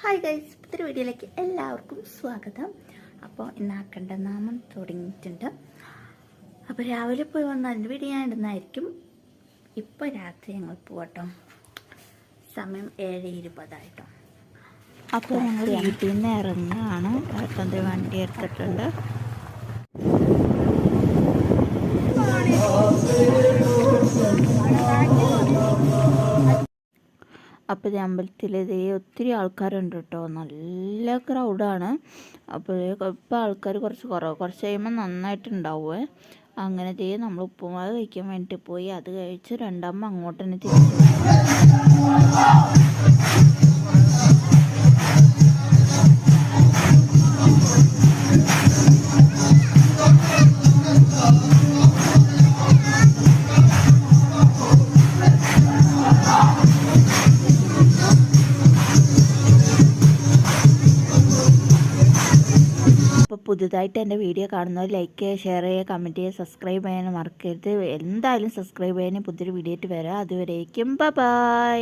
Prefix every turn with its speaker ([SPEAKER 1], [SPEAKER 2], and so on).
[SPEAKER 1] Hi guys, പുതിയ വീഡിയോയിലേക്ക് എല്ലാവർക്കും സ്വാഗതം. അപ്പോൾ ഇന്നാക്കേണ്ട നാമം തുടങ്ങിയിട്ടുണ്ട്. അപ്പോൾ രാവിലെ പോയി വന്ന് അതിൻ്റെ വീഡിയോ ഞാൻ ഇടുന്നതായിരിക്കും. ഇപ്പോൾ രാത്രി ഞങ്ങൾ പോകട്ടോ. സമയം 7:20 അപ്പോൾ ഞങ്ങൾ വീട്ടിൽ നിന്ന് ഇറങ്ങുകയാണ്. ഏട്ടൻ്റെ വണ്ടി എടുത്തിട്ടുണ്ട്. അപ്പോൾ ഈ അമ്പലത്തിൽ ഒത്തിരി ആൾക്കാരുണ്ട് കേട്ടോ. നല്ല ക്രൗഡാണ്. അപ്പോൾ ഇപ്പോൾ ആൾക്കാർ കുറച്ച് കഴിയുമ്പോൾ നന്നായിട്ടുണ്ടാവുമേ. അങ്ങനെ നമ്മൾ ഉപ്പുമാവ് കഴിക്കാൻ വേണ്ടിയിട്ട് പോയി. അത് കഴിച്ച് രണ്ടാകുമ്പോൾ അങ്ങോട്ട് തന്നെ തിരിച്ചു. അപ്പോൾ പുതുതായിട്ട് എൻ്റെ വീഡിയോ കാണുന്നവർ ലൈക്ക് ചെയ്യുക, ഷെയർ ചെയ്യുക, കമൻറ്റ് ചെയ്യുക, സബ്സ്ക്രൈബ് ചെയ്യാൻ മറക്കരുത്. എന്തായാലും സബ്സ്ക്രൈബ് ചെയ്യാൻ പുതിയൊരു വീഡിയോ ആയിട്ട് വരാം. അതുവരേക്കും ബൈ.